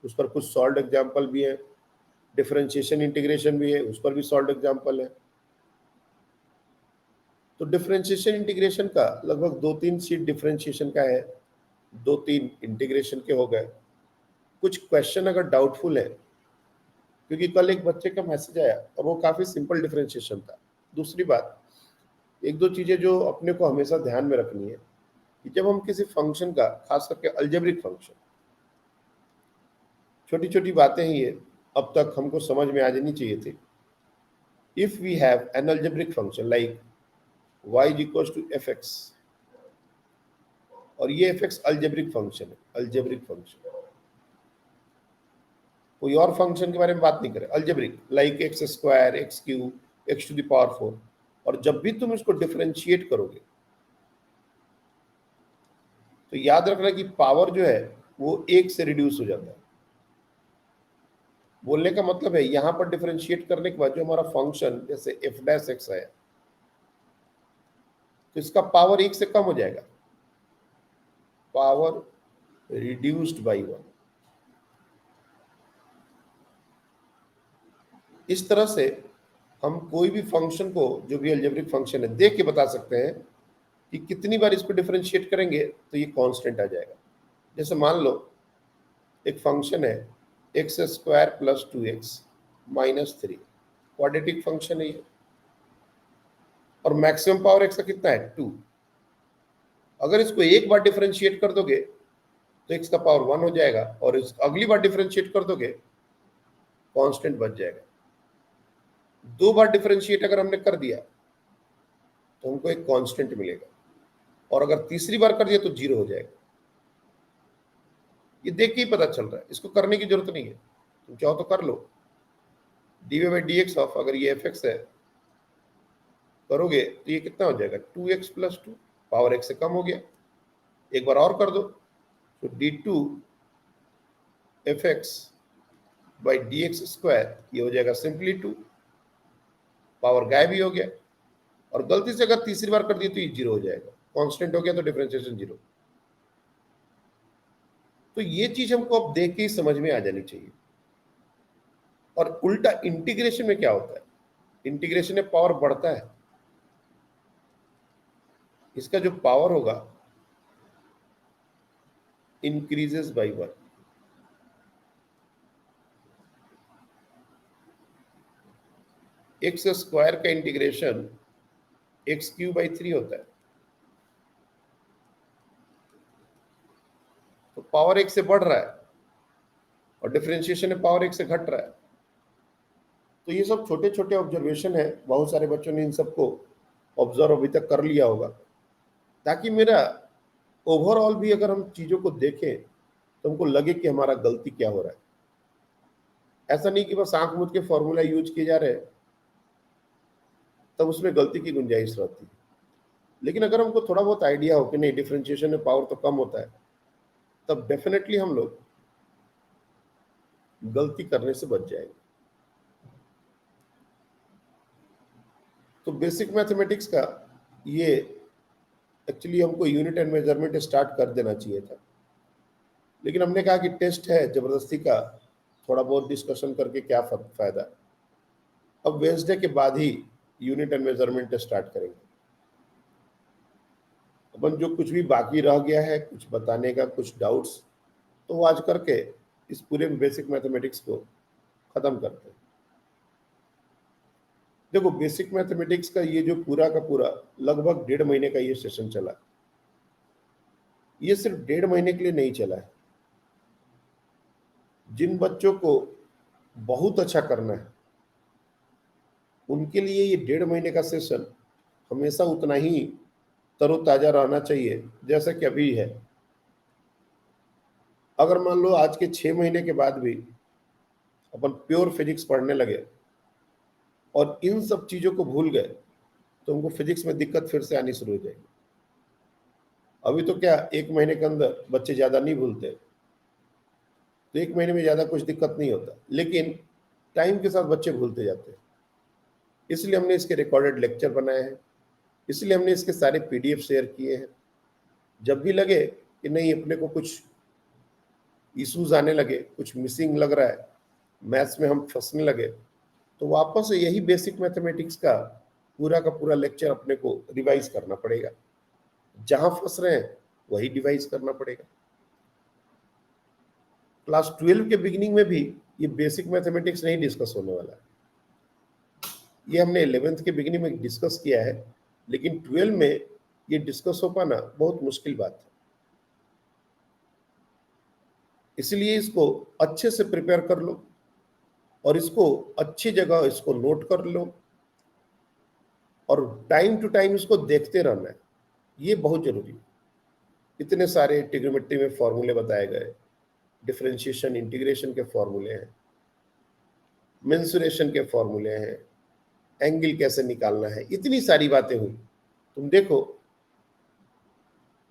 उस पर कुछ सॉल्व एग्जाम्पल भी है, डिफरेंशिएशन इंटीग्रेशन भी है, उस पर भी सॉल्व एग्जाम्पल है। तो डिफरेंशिएशन इंटीग्रेशन का लगभग 2-3 शीट डिफरेंशिएशन का है, 2-3 इंटीग्रेशन के हो गए। कुछ क्वेश्चन अगर डाउटफुल है, क्योंकि कल एक बच्चे का मैसेज आया और वो काफ़ी सिंपल डिफरेंशिएशन था। दूसरी बात, एक दो चीज़ें जो अपने को हमेशा ध्यान में रखनी है कि जब हम किसी फंक्शन का, खास करके अलजेब्रिक फंक्शन, छोटी छोटी बातें ही ये अब तक हमको समझ में आ जानी चाहिए थी। If we have an algebraic function like y is equal to f x, और ये एफ एक्स अलजेब्रिक फंक्शन है, अलजेब्रिक फंक्शन, कोई और फंक्शन के बारे में बात नहीं करें, algebraic like x², x³ x⁴, और जब भी तुम इसको डिफरेंशिएट करोगे तो याद रखना कि पावर जो है वो 1 से रिड्यूस हो जाता है। बोलने का मतलब है यहां पर डिफरेंशिएट करने के बाद जो हमारा फंक्शन जैसे f' है, तो इसका पावर 1 से कम हो जाएगा, पावर रिड्यूस्ड बाई 1। इस तरह से हम कोई भी फंक्शन को, जो भी अलजेब्रिक फंक्शन है, देख के बता सकते हैं कि कितनी बार इसको डिफरेंशिएट करेंगे तो ये कांस्टेंट आ जाएगा। जैसे मान लो एक फंक्शन है x² + 2x - 3, क्वाड्रेटिक फंक्शन है ये, और मैक्सिमम पावर x का कितना है 2। अगर इसको एक बार डिफरेंशिएट कर दोगे तो x का पावर 1 हो जाएगा, और इस अगली बार डिफरेंशिएट कर दोगे कांस्टेंट बच जाएगा। 2 बार डिफरेंशिएट अगर हमने कर दिया तो हमको एक कांस्टेंट मिलेगा, और अगर तीसरी बार कर दिया तो 0 हो जाएगा। ये देख के ही पता चल रहा है, इसको करने की जरूरत नहीं है, तुम चाहो तो कर लो। dy/dx ऑफ, अगर ये fx है, करोगे तो ये कितना हो जाएगा, 2x + 2, पावर x से कम हो गया। एक बार और कर दो, तो d2fx/dx², ये हो जाएगा सिंपली 2, पावर गायब ही हो गया। और गलती से अगर तीसरी बार कर दिए तो ये 0 हो जाएगा, कांस्टेंट हो गया तो डिफरेंशिएशन 0। तो ये चीज हमको अब देख के ही समझ में आ जानी चाहिए। और उल्टा इंटीग्रेशन में क्या होता है, इंटीग्रेशन में पावर बढ़ता है, इसका जो पावर होगा इंक्रीजेस बाई 1। x² का इंटीग्रेशन x³/3 होता है, तो पावर 1 से बढ़ रहा है, और डिफरेंशिएशन में पावर 1 से घट रहा है। तो ये सब छोटे छोटे ऑब्जर्वेशन है, बहुत सारे बच्चों ने इन सबको ऑब्जर्व अभी तक कर लिया होगा, ताकि मेरा ओवरऑल भी अगर हम चीजों को देखें तो हमको लगे कि हमारा गलती क्या हो रहा है। ऐसा नहीं कि बस आंख मूंद के फॉर्मूला यूज किए जा रहे हैं, तब उसमें गलती की गुंजाइश रहती है। लेकिन अगर हमको थोड़ा बहुत आइडिया हो कि नहीं, डिफरेंशिएशन में पावर तो कम होता है, तब डेफिनेटली हम लोग गलती करने से बच जाएंगे। तो बेसिक मैथमेटिक्स का ये एक्चुअली हमको यूनिट एंड मेजरमेंट स्टार्ट कर देना चाहिए था, लेकिन हमने कहा कि टेस्ट है, जबरदस्ती का थोड़ा बहुत डिस्कशन करके क्या फायदा। अब वेंसडे के बाद ही यूनिट एंड मेजरमेंट स्टार्ट करेंगे। अपन जो कुछ भी बाकी रह गया है, कुछ बताने का, कुछ डाउट्स, तो वो आज करके इस पूरे बेसिक मैथमेटिक्स को खत्म करते हैं। देखो, बेसिक मैथमेटिक्स का ये जो पूरा का पूरा लगभग 1.5 महीने का ये सेशन चला, ये सिर्फ 1.5 महीने के लिए नहीं चला है। जिन बच्चों को बहुत अच्छा करना है उनके लिए ये 1.5 महीने का सेशन हमेशा उतना ही तरोताजा रहना चाहिए जैसा कि अभी है। अगर मान लो आज के 6 महीने के बाद भी अपन प्योर फिजिक्स पढ़ने लगे और इन सब चीजों को भूल गए, तो हमको फिजिक्स में दिक्कत फिर से आनी शुरू हो जाएगी। अभी तो क्या 1 महीने के अंदर बच्चे ज्यादा नहीं भूलते, तो 1 महीने में ज्यादा कुछ दिक्कत नहीं होता, लेकिन टाइम के साथ बच्चे भूलते जाते हैं। इसलिए हमने इसके रिकॉर्डेड लेक्चर बनाए हैं, इसलिए हमने इसके सारे PDF शेयर किए हैं। जब भी लगे कि नहीं, अपने को कुछ इश्यूज आने लगे, कुछ मिसिंग लग रहा है, मैथ्स में हम फंसने लगे, तो वापस से यही बेसिक मैथमेटिक्स का पूरा लेक्चर अपने को रिवाइज करना पड़ेगा। जहां फंस रहे हैं वही डिवाइस करना पड़ेगा। क्लास 12 के बिगिनिंग में भी ये बेसिक मैथमेटिक्स नहीं डिस्कस होने वाला है। ये हमने 11th के बिगिनिंग में डिस्कस किया है, लेकिन 12 में ये डिस्कस हो पाना बहुत मुश्किल बात है। इसलिए इसको अच्छे से प्रिपेयर कर लो और इसको अच्छी जगह इसको नोट कर लो, और टाइम टू टाइम इसको देखते रहना है, ये बहुत जरूरी है। इतने सारे ट्रिग्नोमेट्री में फॉर्मूले बताए गए, डिफरेंशिएशन इंटीग्रेशन के फॉर्मूले हैं, मेंसुरेशन के फॉर्मूले हैं, एंगल कैसे निकालना है, इतनी सारी बातें हुई। तुम देखो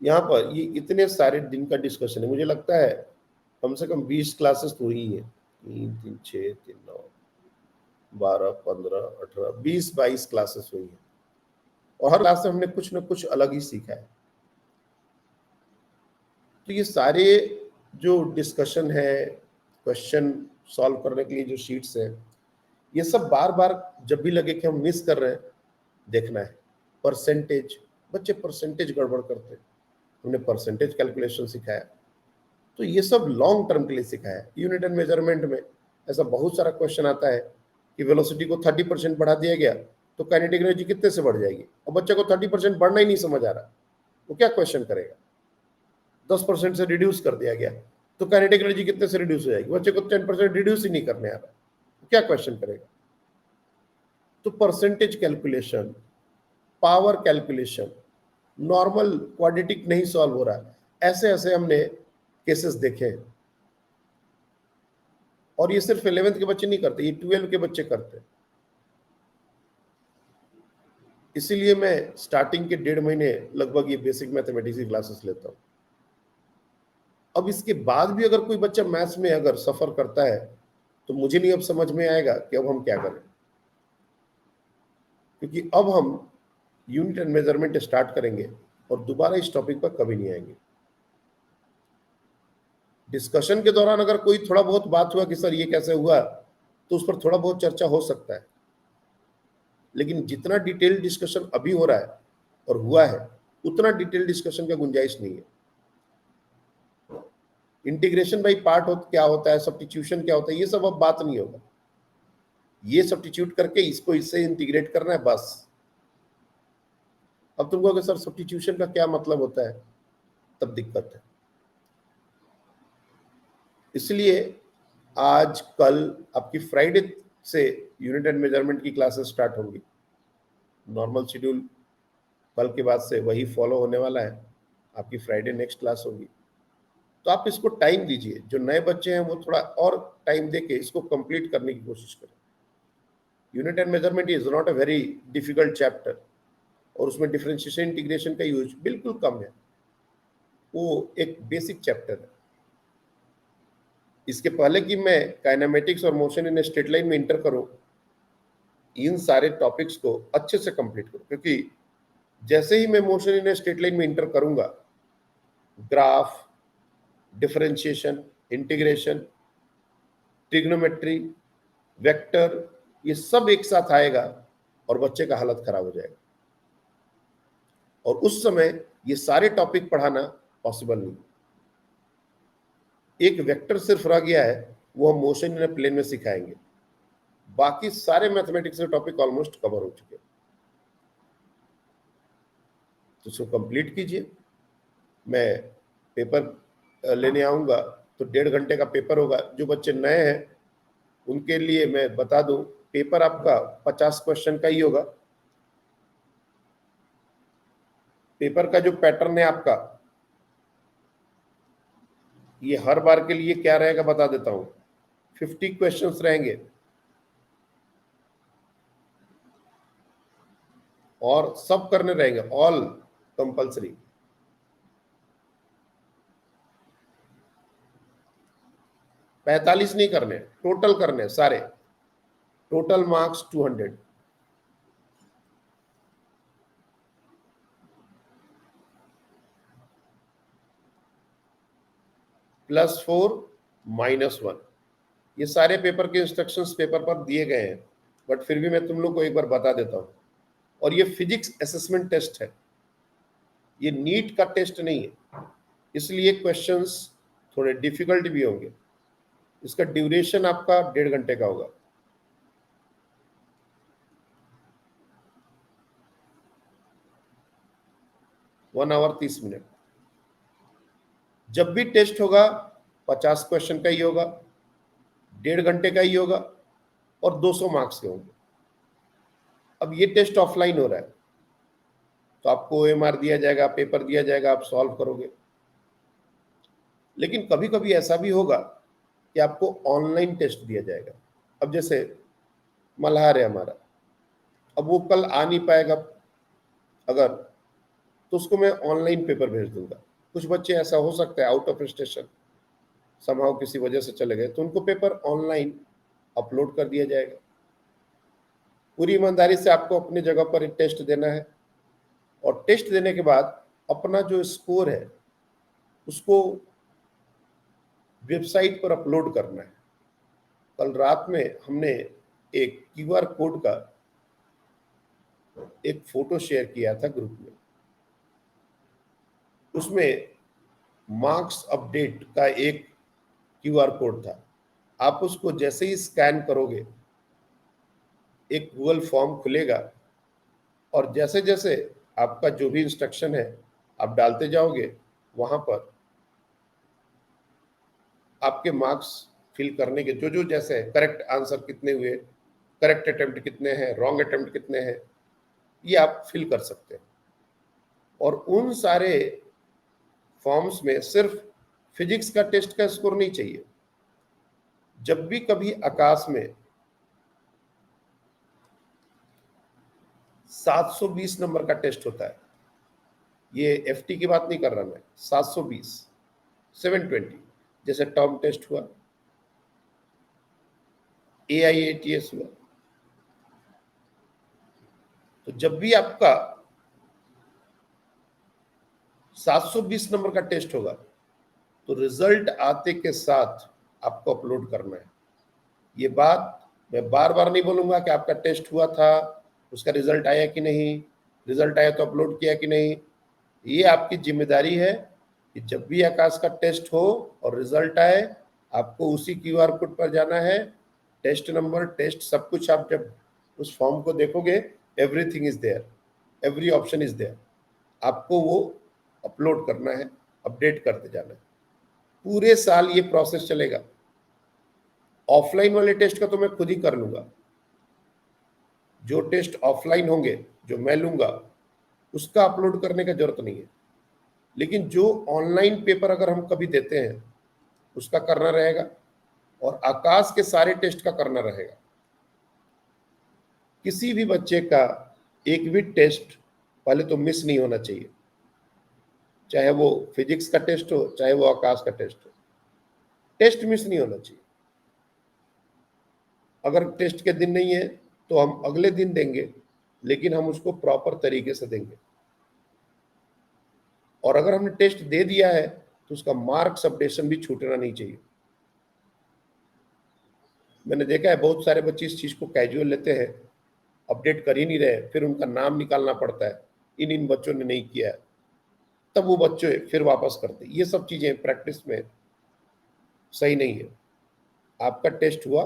यहाँ पर ये इतने सारे दिन का डिस्कशन है, मुझे लगता है कम से कम 20 क्लासेस तो हुई है। 3 3 6 3 9 12 15 18 20 22 क्लासेस हुई है, और हर क्लास में हमने कुछ ना कुछ अलग ही सीखा है। तो ये सारे जो डिस्कशन है, क्वेश्चन सॉल्व करने के लिए जो शीट्स है, ये सब बार बार जब भी लगे कि हम मिस कर रहे हैं, देखना है। परसेंटेज, बच्चे परसेंटेज गड़बड़ करते हैं, हमने परसेंटेज कैलकुलेशन सिखाया। तो ये सब लॉन्ग टर्म के लिए सिखाया है। यूनिट एंड मेजरमेंट में ऐसा बहुत सारा क्वेश्चन आता है कि वेलोसिटी को 30% बढ़ा दिया गया तो काइनेटिक एनर्जी कितने से बढ़ जाएगी, और बच्चे को 30% बढ़ना ही नहीं समझ आ रहा, वो क्या क्वेश्चन करेगा। 10% से रिड्यूस कर दिया गया तो काइनेटिक एनर्जी कितने से रिड्यूस हो जाएगी, बच्चे को 10% रिड्यूस ही नहीं करने आ रहा, क्या क्वेश्चन करेगा। तो percentage calculation power calculation, normal quadratic नहीं सॉल्व हो रहा है, ऐसे ऐसे हमने केसेस देखे हैं। और ये सिर्फ 11th के बच्चे नहीं करते, ये 12 के बच्चे करते हैं। इसीलिए मैं स्टार्टिंग के 1.5 महीने लगभग ये बेसिक मैथमेटिक्स की क्लासेस लेता हूँ। अब इसके बाद भी अगर कोई बच्चा मैथ्स में अगर सफर करता है तो मुझे नहीं अब समझ में आएगा कि अब हम क्या करें, क्योंकि अब हम यूनिट एंड मेजरमेंट स्टार्ट करेंगे और दोबारा इस टॉपिक पर कभी नहीं आएंगे। डिस्कशन के दौरान अगर कोई थोड़ा बहुत बात हुआ कि सर ये कैसे हुआ, तो उस पर थोड़ा बहुत चर्चा हो सकता है, लेकिन जितना डिटेल डिस्कशन अभी हो रहा है और हुआ है, उतना डिटेल डिस्कशन का गुंजाइश नहीं है। इंटीग्रेशन बाई पार्ट क्या होता है, सब्स्टिट्यूशन क्या होता है, ये सब अब बात नहीं होगा। ये सब्स्टिट्यूट करके इसको इससे इंटीग्रेट करना है, बस। अब तुम कहोगे सर सब्स्टिट्यूशन का क्या मतलब होता है, तब दिक्कत है। इसलिए आज कल आपकी फ्राइडे से यूनिट एंड मेजरमेंट की क्लासेस स्टार्ट होंगी। नॉर्मल शेड्यूल कल के बाद से वही फॉलो होने वाला है। आपकी फ्राइडे नेक्स्ट क्लास होगी, तो आप इसको टाइम दीजिए। जो नए बच्चे हैं वो थोड़ा और टाइम देके इसको कंप्लीट करने की कोशिश करें। Unit and measurement is not a very difficult chapter, और उसमें डिफरेंशिएशन इंटीग्रेशन का यूज बिल्कुल कम है, वो एक बेसिक चैप्टर है। इसके पहले कि मैं काइनेमेटिक्स और मोशन इन स्ट्रेट लाइन में इंटर करूं, इन सारे टॉपिक्स को अच्छे से कंप्लीट करूं, क्योंकि जैसे ही मैं मोशन इन स्ट्रेट लाइन में इंटर करूंगा, graph, differentiation, integration, trigonometry, vector, ये सब एक साथ आएगा और बच्चे का हालत खराब हो जाएगा। और उस समय ये सारे टॉपिक पढ़ाना पॉसिबल नहीं। एक वेक्टर सिर्फ रह गया है, वो हम मोशन इन प्लेन में सिखाएंगे। बाकी सारे मैथमेटिक्स के टॉपिक ऑलमोस्ट कवर हो चुके हैं, तो उसको कंप्लीट कीजिए। मैं पेपर लेने आऊंगा तो 1.5 घंटे का पेपर होगा। जो बच्चे नए हैं उनके लिए मैं बता दूं, पेपर आपका 50 क्वेश्चन का ही होगा। पेपर का जो पैटर्न है आपका, ये हर बार के लिए क्या रहेगा बता देता हूं। 50 क्वेश्चंस रहेंगे और सब करने रहेंगे, ऑल कंपल्सरी। 45 नहीं करने, टोटल करने सारे। Total marks 200। +4 -1, ये सारे पेपर के इंस्ट्रक्शंस पेपर पर दिए गए हैं, बट फिर भी मैं तुम लोग को एक बार बता देता हूं। और ये फिजिक्स असेसमेंट टेस्ट है, ये नीट का टेस्ट नहीं है, इसलिए क्वेश्चंस थोड़े डिफिकल्ट भी होंगे। इसका ड्यूरेशन आपका 1.5 घंटे का होगा। One hour 30 minute. जब भी टेस्ट होगा 50 क्वेश्चन का ही होगा, 1.5 घंटे का ही होगा, और 200 मार्क्स के होंगे। अब ये टेस्ट ऑफलाइन हो रहा है, तो आपको OMR दिया जाएगा, पेपर दिया जाएगा, आप सॉल्व करोगे। लेकिन कभी कभी ऐसा भी होगा कि आपको ऑनलाइन टेस्ट दिया जाएगा। अब जैसे मल्हार है हमारा, अब वो कल आ नहीं पाएगा अगर, तो उसको मैं ऑनलाइन पेपर भेज दूंगा। कुछ बच्चे ऐसा हो सकता है आउट ऑफ स्टेशन समहाउ किसी वजह से चले गए, तो उनको पेपर ऑनलाइन अपलोड कर दिया जाएगा। पूरी ईमानदारी से आपको अपनी जगह पर टेस्ट देना है, और टेस्ट देने के बाद अपना जो स्कोर है उसको वेबसाइट पर अपलोड करना है। कल रात में हमने एक QR कोड का एक फोटो शेयर किया था ग्रुप में, उसमें मार्क्स अपडेट का एक QR कोड था। आप उसको जैसे ही स्कैन करोगे, एक गूगल फॉर्म खुलेगा, और जैसे जैसे आपका जो भी इंस्ट्रक्शन है आप डालते जाओगे, वहां पर आपके मार्क्स फिल करने के जो जो जैसे करेक्ट आंसर कितने हुए, करेक्ट अटेम्प्ट कितने हैं, रॉन्ग अटेम्प्ट कितने हैं, ये आप फिल कर सकते हैं। और उन सारे फॉर्म्स में सिर्फ फिजिक्स का टेस्ट का स्कोर नहीं चाहिए। जब भी कभी आकाश में 720 नंबर का टेस्ट होता है, ये एफटी की बात नहीं कर रहा मैं, 720, 720, जैसे टर्म टेस्ट हुआ, AIATS हुआ, तो जब भी आपका 720 नंबर का टेस्ट होगा तो रिजल्ट आते के साथ आपको अपलोड करना है। ये बात मैं बार बार नहीं बोलूंगा कि आपका टेस्ट हुआ था, उसका रिजल्ट आया कि नहीं, रिजल्ट आया तो अपलोड किया कि नहीं। ये आपकी जिम्मेदारी है कि जब भी आकाश का टेस्ट हो और रिजल्ट आए, आपको उसी QR कोड पर जाना है, टेस्ट नंबर, टेस्ट सब कुछ आप जब उस फॉर्म को देखोगे, everything is there, every option is there, आपको वो अपलोड करना है, अपडेट करते जाना है। पूरे साल ये प्रोसेस चलेगा। ऑफलाइन वाले टेस्ट का तो मैं खुद ही कर लूंगा, जो टेस्ट ऑफलाइन होंगे जो मैं लूंगा उसका अपलोड करने का जरूरत नहीं है। लेकिन जो ऑनलाइन पेपर अगर हम कभी देते हैं उसका करना रहेगा, और आकाश के सारे टेस्ट का करना रहेगा। किसी भी बच्चे का एक भी टेस्ट पहले तो मिस नहीं होना चाहिए, चाहे वो फिजिक्स का टेस्ट हो, चाहे वो आकाश का टेस्ट हो, टेस्ट मिस नहीं होना चाहिए। अगर टेस्ट के दिन नहीं है तो हम अगले दिन देंगे, लेकिन हम उसको प्रॉपर तरीके से देंगे। और अगर हमने टेस्ट दे दिया है तो उसका मार्क्स अपडेशन भी छूटना नहीं चाहिए। मैंने देखा है बहुत सारे बच्चे इस चीज को कैजुअल लेते हैं, अपडेट कर ही नहीं रहे, फिर उनका नाम निकालना पड़ता है, इन बच्चों ने नहीं किया है, तब वो बच्चे फिर वापस करते। ये सब चीजें प्रैक्टिस में सही नहीं है। आपका टेस्ट हुआ,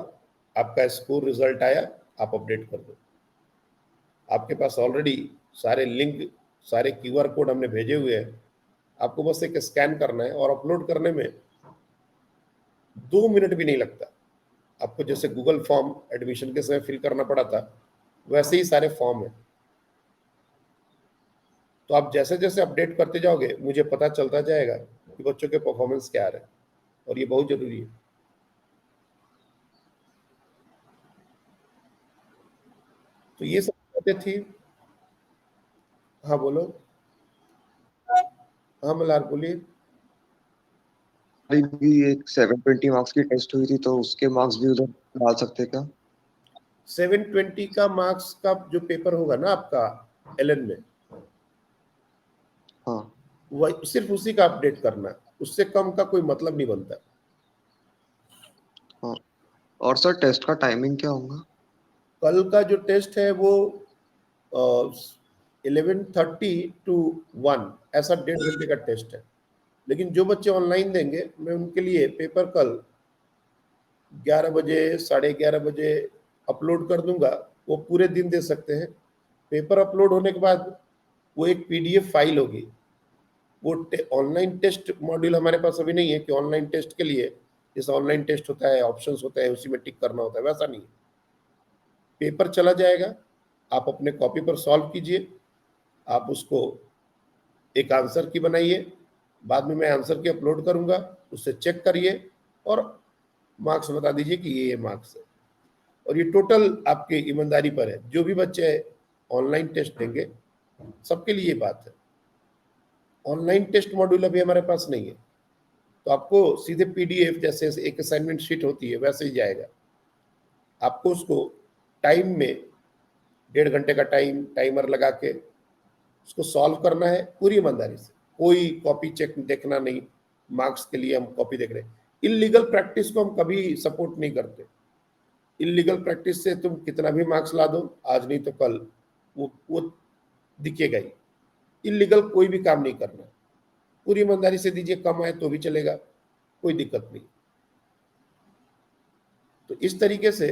आपका स्कोर रिजल्ट आया, आप अपडेट कर दो। आपके पास ऑलरेडी सारे लिंक, सारे QR कोड हमने भेजे हुए हैं, आपको बस एक स्कैन करना है और अपलोड करने में 2 मिनट भी नहीं लगता। आपको जैसे गूगल फॉर्म एडमिशन के समय फिल करना पड़ा था, वैसे ही सारे फॉर्म है। तो आप जैसे जैसे अपडेट करते जाओगे मुझे पता चलता जाएगा कि बच्चों के परफॉर्मेंस क्या आ रहे हैं, और ये बहुत जरूरी है। तो ये सब बातें थी। हाँ बोलो। हाँ मल्हार बोलिए। अभी भी एक 720 मार्क्स की टेस्ट हुई थी, तो उसके मार्क्स भी उधर डाल सकते क्या? 720 का मार्क्स का जो पेपर होगा ना आपका LN में, हाँ वह सिर्फ उसी का अपडेट करना है, उससे कम का कोई मतलब नहीं बनता। हाँ। और सर टेस्ट का टाइमिंग क्या होगा? कल का जो टेस्ट है वो 11:30 to 1, ऐसा 1.5 घंटे का टेस्ट है। लेकिन जो बच्चे ऑनलाइन देंगे मैं उनके लिए पेपर कल 11 बजे, 11:30 बजे अपलोड कर दूंगा। वो पूरे दिन दे सकते हैं। पेपर अपलोड होने के बाद वो एक PDF फाइल होगी। वो ऑनलाइन टेस्ट मॉड्यूल हमारे पास अभी नहीं है कि ऑनलाइन टेस्ट के लिए जैसा ऑनलाइन टेस्ट होता है, ऑप्शंस होता है, उसी में टिक करना होता है, वैसा नहीं है। पेपर चला जाएगा, आप अपने कॉपी पर सॉल्व कीजिए, आप उसको एक आंसर की बनाइए, बाद में मैं आंसर की अपलोड करूंगा, उससे चेक करिए और मार्क्स बता दीजिए कि ये मार्क्स है। और ये टोटल आपके ईमानदारी पर है। जो भी बच्चे ऑनलाइन टेस्ट देंगे सबके लिए ये बात है। ऑनलाइन टेस्ट मॉड्यूल अभी हमारे पास नहीं है, तो आपको सीधे PDF जैसे एक असाइनमेंट शीट होती है वैसे ही जाएगा। आपको उसको टाइम में 1.5 घंटे का टाइमर लगा के उसको सॉल्व करना है पूरी ईमानदारी से। कोई कॉपी चेक देखना नहीं, मार्क्स के लिए हम कॉपी देख रहे हैं। इलीगल प्रैक्टिस को हम कभी सपोर्ट नहीं करते। इलीगल प्रैक्टिस से तुम कितना भी मार्क्स ला दो, आज नहीं तो कल वो दिखेगा ही। इलीगल कोई भी काम नहीं करना, पूरी ईमानदारी से दीजिए, कम आए तो भी चलेगा, कोई दिक्कत नहीं। तो इस तरीके से